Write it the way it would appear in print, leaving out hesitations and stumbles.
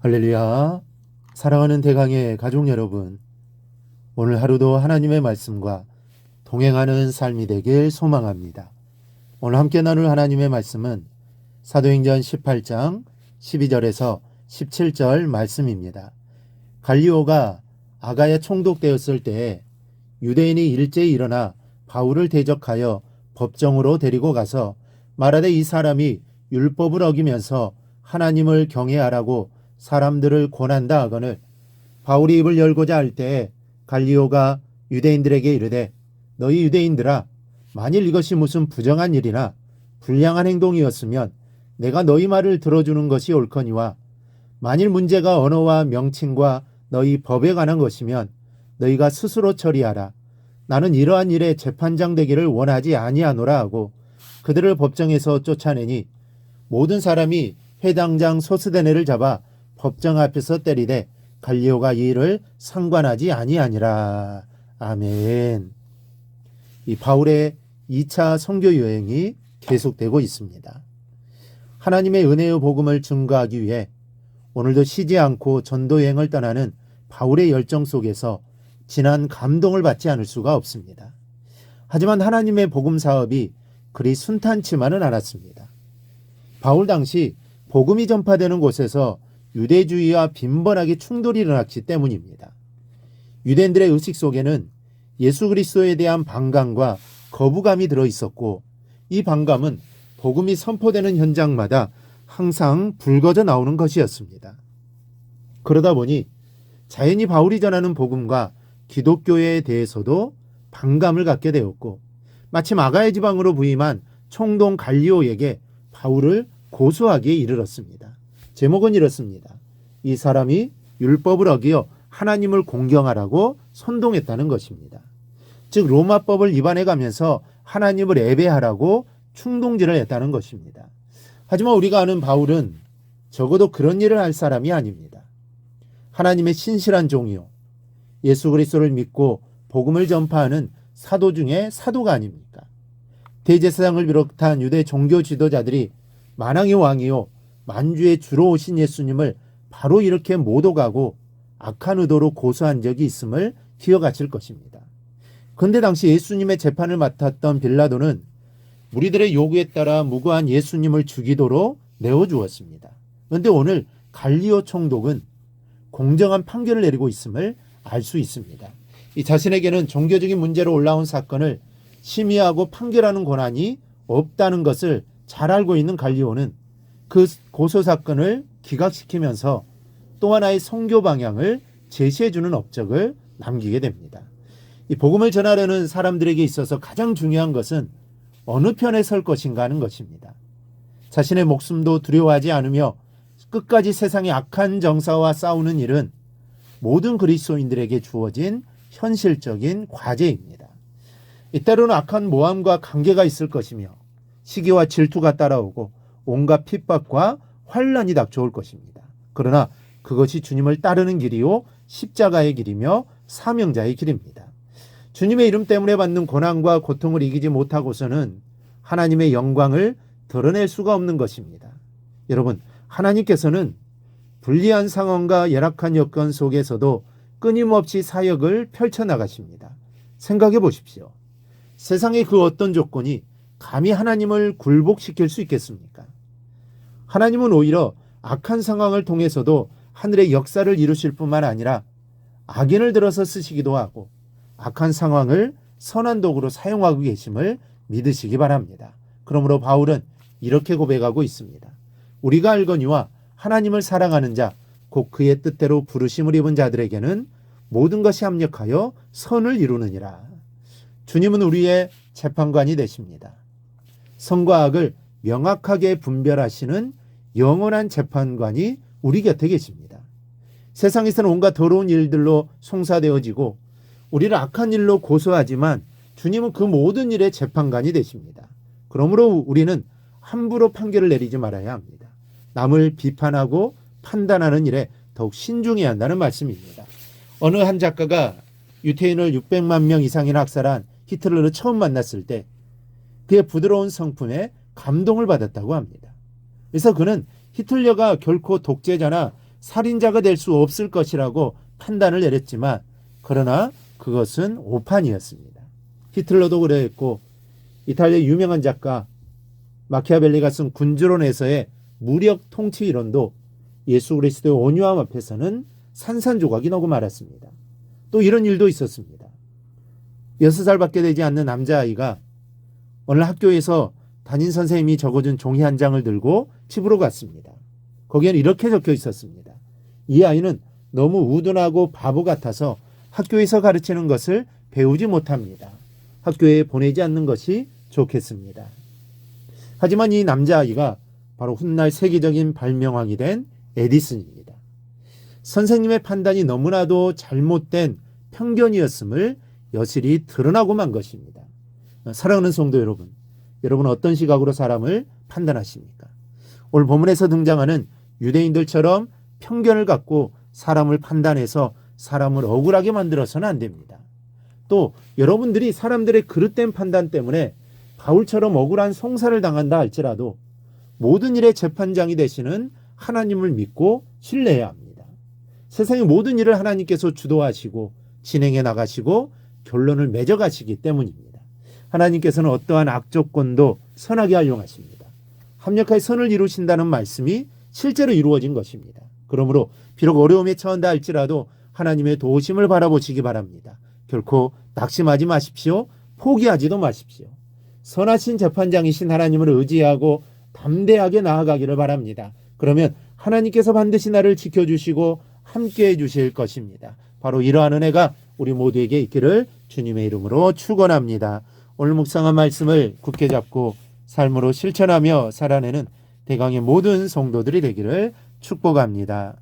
할렐루야. 사랑하는 대강의 가족 여러분, 오늘 하루도 하나님의 말씀과 동행하는 삶이 되길 소망합니다. 오늘 함께 나눌 하나님의 말씀은 사도행전 18장 12절에서 17절 말씀입니다. 갈리오가 아가에 총독되었을 때에 유대인이 일제히 일어나 바울을 대적하여 법정으로 데리고 가서 말하되 이 사람이 율법을 어기면서 하나님을 경외하라고 사람들을 권한다 하거늘 바울이 입을 열고자 할 때에 갈리오가 유대인들에게 이르되 너희 유대인들아, 만일 이것이 무슨 부정한 일이나 불량한 행동이었으면 내가 너희 말을 들어주는 것이 옳거니와 만일 문제가 언어와 명칭과 너희 법에 관한 것이면 너희가 스스로 처리하라. 나는 이러한 일에 재판장 되기를 원하지 아니하노라 하고 그들을 법정에서 쫓아내니 모든 사람이 회당장 소스데네를 잡아 법정 앞에서 때리되 갈리오가 이 일을 상관하지 아니하니라. 아멘. 이 바울의 2차 선교 여행이 계속되고 있습니다. 하나님의 은혜의 복음을 증거하기 위해 오늘도 쉬지 않고 전도 여행을 떠나는 바울의 열정 속에서 진한 감동을 받지 않을 수가 없습니다. 하지만 하나님의 복음 사업이 그리 순탄치만은 않았습니다. 바울 당시 복음이 전파되는 곳에서 유대주의와 빈번하게 충돌이 일어났기 때문입니다. 유대인들의 의식 속에는 예수 그리스도에 대한 반감과 거부감이 들어있었고 이 반감은 복음이 선포되는 현장마다 항상 불거져 나오는 것이었습니다. 그러다 보니 자연히 바울이 전하는 복음과 기독교에 대해서도 반감을 갖게 되었고 마침 아가야 지방으로 부임한 총독 갈리오에게 바울을 고소하기에 이르렀습니다. 제목은 이렇습니다. 이 사람이 율법을 어기어 하나님을 공경하라고 선동했다는 것입니다. 즉 로마법을 위반해 가면서 하나님을 예배하라고 충동질을 했다는 것입니다. 하지만 우리가 아는 바울은 적어도 그런 일을 할 사람이 아닙니다. 하나님의 신실한 종이요, 예수 그리스도를 믿고 복음을 전파하는 사도 중에 사도가 아닙니까? 대제사장을 비롯한 유대 종교 지도자들이 만왕의 왕이요 만주의 주로 오신 예수님을 바로 이렇게 못 오가고 악한 의도로 고소한 적이 있음을 기억하실 것입니다. 그런데 당시 예수님의 재판을 맡았던 빌라도는 무리들의 요구에 따라 무고한 예수님을 죽이도록 내어주었습니다. 그런데 오늘 갈리오 총독은 공정한 판결을 내리고 있음을 알 수 있습니다. 이 자신에게는 종교적인 문제로 올라온 사건을 심의하고 판결하는 권한이 없다는 것을 잘 알고 있는 갈리오는 그 고소 사건을 기각시키면서 또 하나의 선교 방향을 제시해주는 업적을 남기게 됩니다. 이 복음을 전하려는 사람들에게 있어서 가장 중요한 것은 어느 편에 설 것인가 하는 것입니다. 자신의 목숨도 두려워하지 않으며 끝까지 세상의 악한 정사와 싸우는 일은 모든 그리스도인들에게 주어진 현실적인 과제입니다. 때로는 악한 모함과 관계가 있을 것이며 시기와 질투가 따라오고 온갖 핍박과 환난이 닥쳐올 것입니다. 그러나 그것이 주님을 따르는 길이요 십자가의 길이며 사명자의 길입니다. 주님의 이름 때문에 받는 고난과 고통을 이기지 못하고서는 하나님의 영광을 드러낼 수가 없는 것입니다. 여러분, 하나님께서는 불리한 상황과 열악한 여건 속에서도 끊임없이 사역을 펼쳐나가십니다. 생각해 보십시오. 세상의 그 어떤 조건이 감히 하나님을 굴복시킬 수 있겠습니까? 하나님은 오히려 악한 상황을 통해서도 하늘의 역사를 이루실 뿐만 아니라 악인을 들어서 쓰시기도 하고 악한 상황을 선한 도구로 사용하고 계심을 믿으시기 바랍니다. 그러므로 바울은 이렇게 고백하고 있습니다. 우리가 알거니와 하나님을 사랑하는 자, 곧 그의 뜻대로 부르심을 입은 자들에게는 모든 것이 합력하여 선을 이루느니라. 주님은 우리의 재판관이 되십니다. 선과 악을 명확하게 분별하시는 영원한 재판관이 우리 곁에 계십니다. 세상에서는 온갖 더러운 일들로 송사되어지고 우리를 악한 일로 고소하지만 주님은 그 모든 일의 재판관이 되십니다. 그러므로 우리는 함부로 판결을 내리지 말아야 합니다. 남을 비판하고 판단하는 일에 더욱 신중해야 한다는 말씀입니다. 어느 한 작가가 유태인을 600만 명 이상이나 학살한 히틀러를 처음 만났을 때 그의 부드러운 성품에 감동을 받았다고 합니다. 그래서 그는 히틀러가 결코 독재자나 살인자가 될 수 없을 것이라고 판단을 내렸지만 그러나 그것은 오판이었습니다. 히틀러도 그랬고 이탈리아 유명한 작가 마키아벨리가 쓴 군주론에서의 무력 통치 이론도 예수 그리스도의 온유함 앞에서는 산산조각이 나고 말았습니다. 또 이런 일도 있었습니다. 6살밖에 되지 않는 남자아이가 오늘 학교에서 담임 선생님이 적어준 종이 한 장을 들고 집으로 갔습니다. 거기에는 이렇게 적혀 있었습니다. 이 아이는 너무 우둔하고 바보 같아서 학교에서 가르치는 것을 배우지 못합니다. 학교에 보내지 않는 것이 좋겠습니다. 하지만 이 남자아이가 바로 훗날 세계적인 발명왕이 된 에디슨입니다. 선생님의 판단이 너무나도 잘못된 편견이었음을 여실히 드러나고 만 것입니다. 사랑하는 성도 여러분, 여러분은 어떤 시각으로 사람을 판단하십니까? 오늘 본문에서 등장하는 유대인들처럼 편견을 갖고 사람을 판단해서 사람을 억울하게 만들어서는 안 됩니다. 또 여러분들이 사람들의 그릇된 판단 때문에 바울처럼 억울한 송사를 당한다 할지라도 모든 일의 재판장이 되시는 하나님을 믿고 신뢰해야 합니다. 세상의 모든 일을 하나님께서 주도하시고 진행해 나가시고 결론을 맺어가시기 때문입니다. 하나님께서는 어떠한 악조건도 선하게 활용하십니다. 합력하여 선을 이루신다는 말씀이 실제로 이루어진 것입니다. 그러므로 비록 어려움에 처한다 할지라도 하나님의 도우심을 바라보시기 바랍니다. 결코 낙심하지 마십시오. 포기하지도 마십시오. 선하신 재판장이신 하나님을 의지하고 담대하게 나아가기를 바랍니다. 그러면 하나님께서 반드시 나를 지켜주시고 함께해 주실 것입니다. 바로 이러한 은혜가 우리 모두에게 있기를 주님의 이름으로 축원합니다. 오늘 묵상한 말씀을 굳게 잡고 삶으로 실천하며 살아내는 대강의 모든 성도들이 되기를 축복합니다.